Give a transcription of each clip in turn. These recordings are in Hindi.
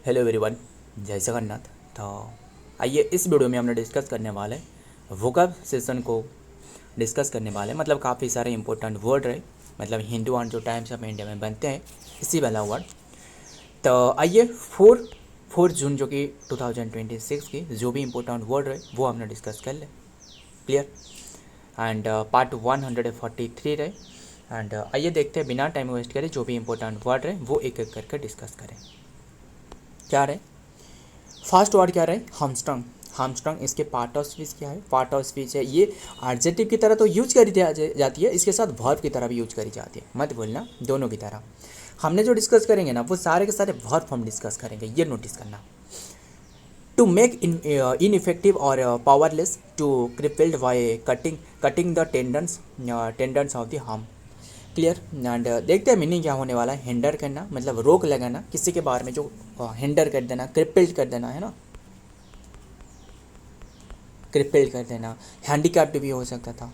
हेलो एवरीवन, जय जगन्नाथ। तो आइए इस वीडियो में हमने डिस्कस करने वाले वोकैब सेशन को डिस्कस करने वाले मतलब काफ़ी सारे इंपॉर्टेंट वर्ड रहे, मतलब हिंदू और जो टाइम्स ऑफ इंडिया में बनते हैं इसी वाला वर्ड। तो आइए 4 जून जो कि 2026 की जो भी इंपॉर्टेंट वर्ड रहे वो हमने डिस्कस कर ले। क्लियर। एंड पार्ट 143 रहे। एंड आइए देखते हैं बिना टाइम वेस्ट करें जो भी इंपॉर्टेंट वर्ड रहे वो एक एक करके डिस्कस करें। क्या रहे फर्स्ट वर्ड, क्या रहे हामस्ट्रंग। हामस्ट्रंग इसके पार्ट ऑफ स्पीच क्या है? पार्ट ऑफ स्पीच है। ये एडजेक्टिव की तरह तो यूज करी जाती है, इसके साथ वर्ब की तरह भी यूज करी जाती है, मत बोलना दोनों की तरह। हमने जो डिस्कस करेंगे ना वो सारे के सारे वर्ब फॉर्म डिस्कस करेंगे, ये नोटिस करना। टू मेक इनइफेक्टिव और powerless, to crippled by cutting the tendons of the ham. Clear. And देखते हैं मीनिंग क्या होने वाला है। हिंडर करना मतलब रोक लगाना, किसी के बारे में जो हिंडर कर देना, क्रिपल्ड कर देना है ना, क्रिपल्ड कर देना। हैंडीकैप्ड भी हो सकता था।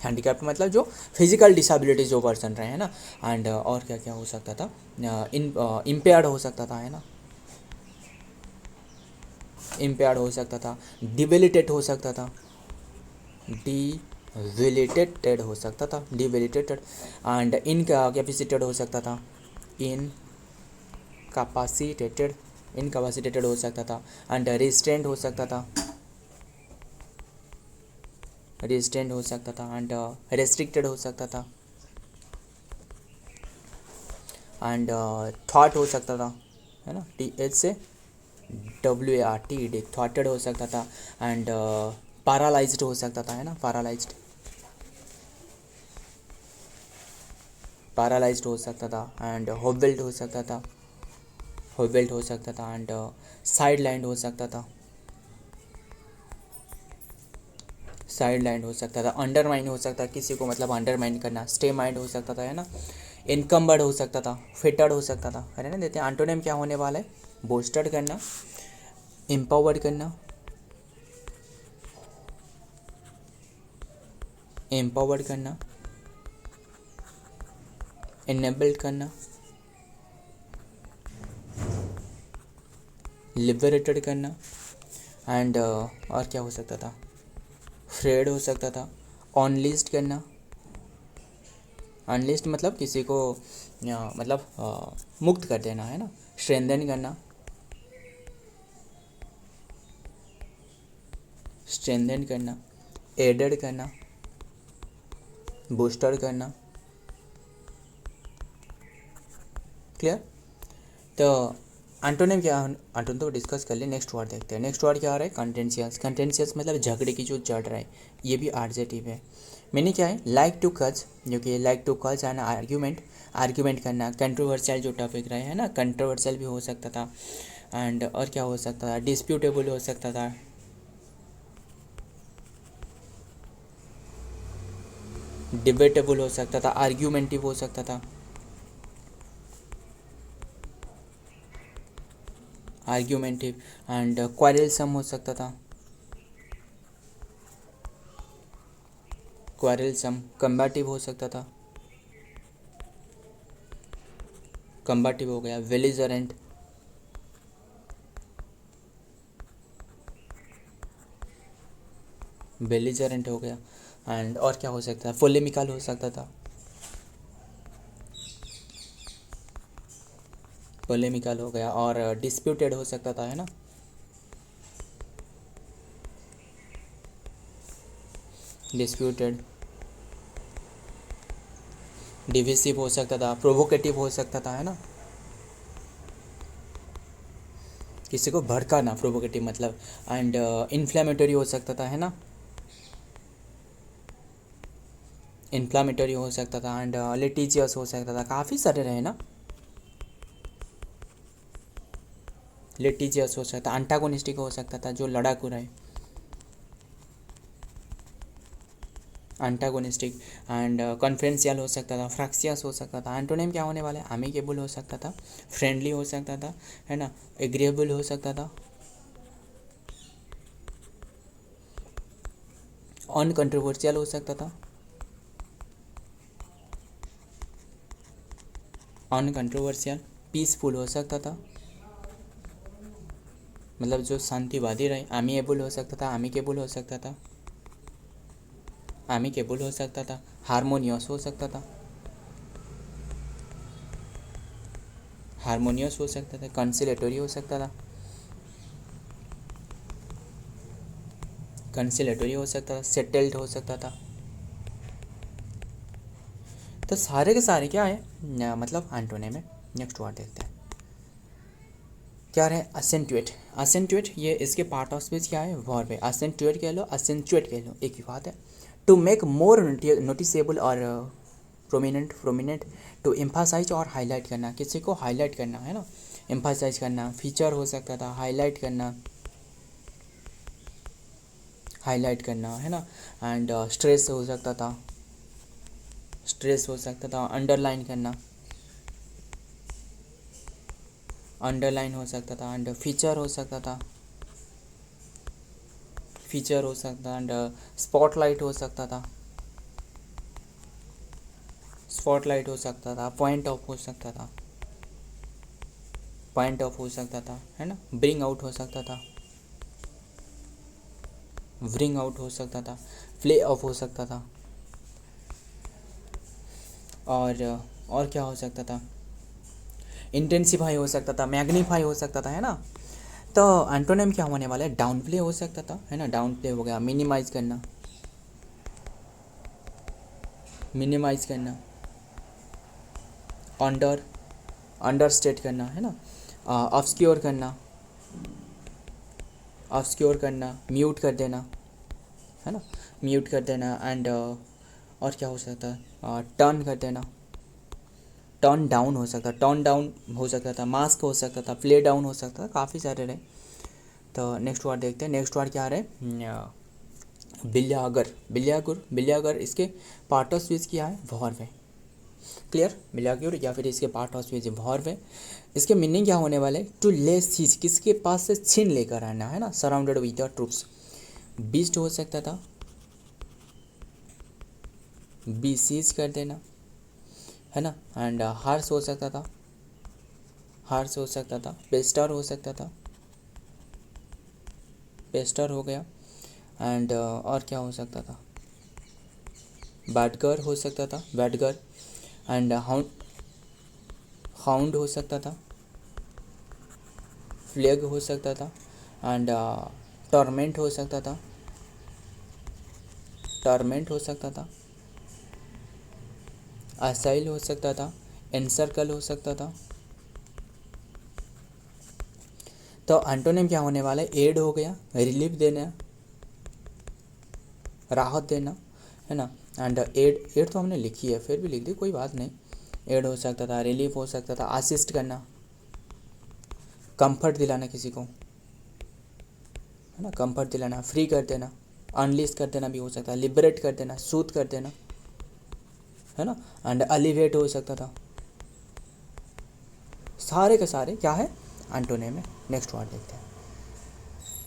हैंडीकैप्ड मतलब जो फिजिकल डिसेबिलिटी जो पर्सन रहे हैं ना। एंड और क्या क्या हो सकता था? इम्पेयर्ड हो सकता था, है ना, इम्पेयर्ड हो सकता था। डिबिलिटेट हो सकता था, डिबिलिटेटेड हो सकता था, डिबिलिटेटेड। एंड इनकैपेसिटेड हो सकता था, इनकैपेसिटेटेड, इनकैपेसिटेटेड हो सकता था। एंड रिस्ट्रेंट हो सकता था, रिस्ट्रेंट हो सकता था। एंड रेस्ट्रिक्टेड हो सकता था। एंड थॉट हो सकता था, है ना, THWART, थॉटेड हो सकता था। एंड पैरालाइज्ड हो सकता था, है ना, पैरालाइज्ड, पैरालाइज्ड हो सकता था। एंड होबेल्ट हो सकता था, होबेल्ट हो सकता था। एंड साइड लाइन हो सकता था, साइड लाइन हो सकता था। अंडरमाइन हो सकता था, किसी को मतलब अंडरमाइन करना। स्टे माइंड हो सकता था, है ना। इनकम्बर्ड हो सकता था, फिटेड हो सकता था, है ना। देते हैं एंटोनिम क्या होने वाला है? बोस्टेड करना, एम्पावर्ड करना, एम्पावर्ड करना, इनेबल्ड करना, लिबरेटेड करना। एंड और क्या हो सकता था? फ्रेड हो सकता था। ऑनलिस्ट करना, अनलिस्ट मतलब किसी को मतलब मुक्त कर देना, है ना। स्ट्रेंथन करना, स्ट्रेंथन करना। एडेड करना, बूस्टर करना। क्लियर। तो एंटोनिम क्या? एंटोनिम तो डिस्कस कर ले। नेक्स्ट वर्ड देखते हैं। नेक्स्ट वर्ड क्या आ रहा है? कंटेंशियस। कंटेंशियस मतलब झगड़े की जो जड़ रहा है, ये भी एडजेक्टिव है। मीनिंग क्या है? लाइक टू कज, जो कि लाइक टू कज एंड आर्ग्यूमेंट, आर्ग्यूमेंट करना। कंट्रोवर्शियल जो टॉपिक रहे है ना, कंट्रोवर्शियल भी हो सकता था। एंड और क्या हो सकता था? डिस्प्यूटेबल हो सकता था, डिबेटेबल हो सकता था, आर्ग्यूमेंटिव हो सकता था, आर्ग्यूमेंटिव। एंड क्वारलसम हो सकता था, क्वारलसम। कम्बैटिव हो सकता था, कम्बैटिव हो गया। बेलिजरेंट, बेलिजरेंट हो गया। एंड और क्या हो सकता है? पोलेमिकल हो सकता था, पोलेमिकल हो गया। और डिस्प्यूटेड हो सकता था, है ना, डिस्प्यूटेड। डिविसिव हो सकता था, प्रोवोकेटिव हो सकता था, है ना, किसी को भड़काना, प्रोवोकेटिव मतलब। एंड इन्फ्लेमेटरी हो सकता था, है ना, इन्फ्लामेटरी हो सकता था। एंड लिटिजियस हो सकता था। काफ़ी सारे रहे ना। लिटिजियस हो सकता, एंटागोनिस्टिक हो सकता था, जो लड़ाकू रहे, एंटागोनिस्टिक। एंड कॉन्फ्रेंशियल हो सकता था, फ्रैक्सियस हो सकता था। एंटोनिम क्या होने वाला है? अमिकेबल हो सकता था, फ्रेंडली हो सकता था, है ना, एग्रीएबल हो सकता था, अनकंट्रोवर्शियल हो सकता था, अनकंट्रोवर्शियल। पीसफुल हो सकता था, मतलब जो शांतिवादी रहे। एमिएबल हो सकता था, एमिकेबल हो सकता था, एमिकेबल हो सकता था, हारमोनियस हो सकता था, हारमोनियस हो सकता था, कंसिलेटरी हो सकता था, कंसिलेटरी हो सकता था, सेटल्ड हो सकता था। तो सारे के सारे क्या है मतलब एंटोनिम है। नेक्स्ट वर्ड देखते हैं क्या रहे, असेंटुएट। असेंटुएट ये इसके पार्ट ऑफ स्पीच क्या है, वर्ब है। असेंटुएट कह लो, असेंचुएट कह लो, एक ही बात है। टू मेक मोर नोटिसेबल और प्रोमिनेंट, प्रोमिनेंट टू एम्फासाइज और हाईलाइट करना, किसी को हाईलाइट करना है ना, एम्फासाइज करना, फीचर हो सकता था, हाईलाइट करना, हाईलाइट करना है ना। एंड स्ट्रेस हो सकता था, स्ट्रेस हो सकता था, अंडरलाइन करना, अंडरलाइन हो सकता था, एंड फीचर हो सकता था, फीचर हो सकता था, एंड स्पॉटलाइट हो सकता था, स्पॉटलाइट हो सकता था, पॉइंट ऑफ हो सकता था, पॉइंट ऑफ हो सकता था, है ना। ब्रिंग आउट हो सकता था, ब्रिंग आउट हो सकता था, प्ले ऑफ हो सकता था, और क्या हो सकता था, इंटेंसिफाई हो सकता था, मैग्नीफाई हो सकता था, है ना। तो एंटोनिम क्या होने वाला है, डाउन प्ले हो सकता था, है ना, डाउन प्ले हो गया, मिनिमाइज करना, मिनिमाइज करना, अंडर, अंडर स्टेट करना, है ना, ऑब्सक्योर करना, ऑब्सक्योर करना, म्यूट कर देना, है ना, म्यूट कर देना, एंड और क्या हो सकता है, टर्न कर देना, टर्न डाउन हो सकता, टर्न डाउन हो सकता था, मास्क हो सकता था, प्ले डाउन हो सकता था, काफ़ी सारे रहे। तो नेक्स्ट वर्ड देखते हैं, नेक्स्ट वर्ड क्या रहे, बिल्यागर। बिल्यागर, बिल्यागर इसके पार्ट ऑफ स्पीच क्या है, वर्ब है। क्लियर, बिल्यागर या फिर इसके पार्ट ऑफ स्पीच वर्ब है। इसके मीनिंग क्या होने वाले, टू ले सीज, किसके पास से छीन लेकर आना, है ना, surrounded with the troops. Beast हो सकता था, बी सीज कर देना, है ना, एंड हार्स हो सकता था, हार्स हो सकता था, पेस्टर हो सकता था, पेस्टर हो गया, एंड और क्या हो सकता था, बैडगर हो सकता था, बैडगर, एंड हाउंड, हाउंड हो सकता था, फ्लैग हो सकता था, एंड टॉर्मेंट हो सकता था, टॉर्मेंट हो सकता था, असाइल हो सकता था, एनसर्कल हो सकता था। तो एंटोनिम क्या होने वाला है, एड हो गया, रिलीफ देना, राहत देना, है ना, एंड एड, एड तो हमने लिखी है, फिर भी लिख दी, कोई बात नहीं। एड हो सकता था, रिलीफ हो सकता था, असिस्ट करना, कंफर्ट दिलाना किसी को, है ना, कंफर्ट दिलाना, फ्री कर देना, अनलिस्ट कर देना भी हो सकता है, लिबरेट कर देना, सूट कर देना, है ना, एंड अलिवेट हो सकता था। सारे के सारे क्या है, एंटोनिम है। नेक्स्ट वर्ड देखते हैं,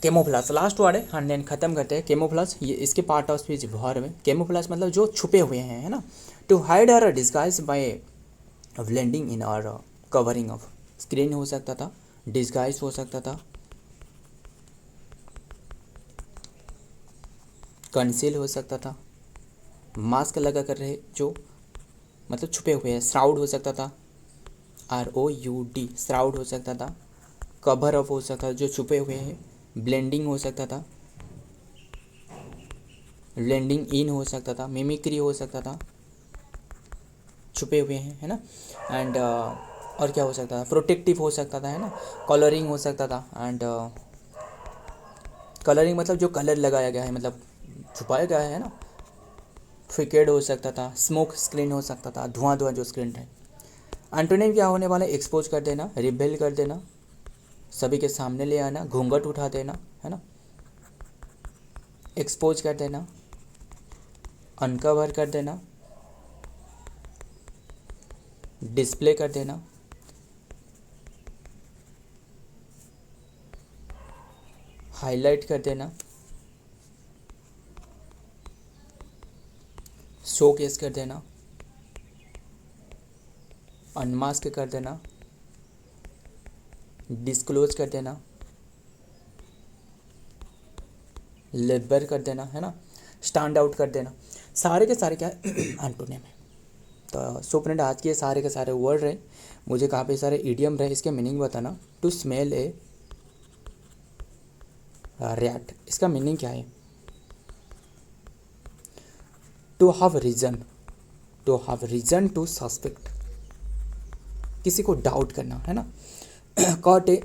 केमोफ्लास, लास्ट वर्ड है, एंड देन खत्म करते हैं। केमोफ्लास ये इसके पार्ट ऑफ स्पीच वर्ब है। केमोफ्लास मतलब जो छुपे हुए हैं, है ना, टू हाइड और डिस्गाइज बाय ब्लेंडिंग इन और कवरिंग ऑफ, स्क्रीन हो सकता था, डिस्गाइज हो सकता था, कंसील हो सकता था, मास्क लगा कर रहे जो मतलब छुपे हुए हैं, श्राउड हो सकता था, ROUD, श्राउड हो सकता था, कवर अप हो सकता था जो छुपे हुए हैं, ब्लेंडिंग हो सकता था, ब्लेंडिंग इन हो सकता था, मिमिक्री हो सकता था, छुपे हुए हैं, है ना, एंड और क्या हो सकता था, प्रोटेक्टिव हो सकता था, है ना, कलरिंग हो सकता था, एंड कलरिंग मतलब जो कलर लगाया गया है, मतलब छुपाया गया है ना, फिकेड हो सकता था, स्मोक स्क्रीन हो सकता था, धुआं धुआं जो स्क्रीन है। एंटोनिम क्या होने वाला है, एक्सपोज कर देना, रिबेल कर देना, सभी के सामने ले आना, घूंघट उठा देना, है ना, एक्सपोज कर देना, अनकवर कर देना, डिस्प्ले कर देना, हाईलाइट कर देना, शोकेस कर देना, अनमास्क कर देना, डिस्क्लोज कर देना, लेबर कर देना, है ना, स्टैंड आउट कर देना, सारे के सारे क्या है एंटोनिम है। तो सो फ्रेंड आज के सारे के सारे वर्ड रहे, मुझे काफ़ी सारे इडियम रहे, इसके मीनिंग बताना। टू स्मेल ए रैट, इसका मीनिंग क्या है? To have reason, to have reason to suspect, किसी को डाउट करना, है ना। Cut a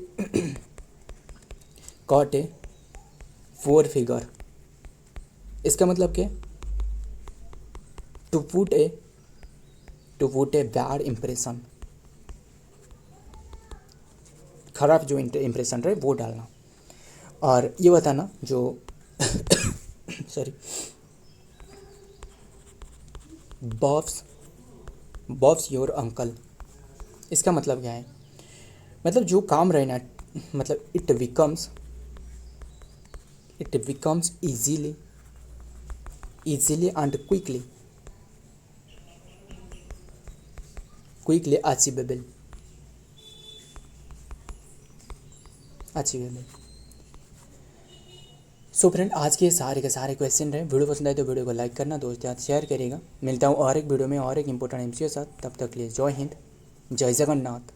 cut a poor figure, इसका मतलब क्या? To put a bad impression, खराब जो इम्प्रेशन रहे वो डालना। और ये बताना जो सॉरी बॉब्स योर अंकल, इसका मतलब क्या है? मतलब जो काम रहे ना, मतलब it becomes easily and quickly achievable. So friend आज के सारे के सारे क्वेश्चन रहे। वीडियो पसंद आए तो वीडियो को लाइक करना, दोस्तों साथ शेयर करिएगा। मिलता हूँ और एक वीडियो में और एक इंपॉर्टेंट एमसीक्यू के साथ, तब तक के लिए जय हिंद, जय जगन्नाथ।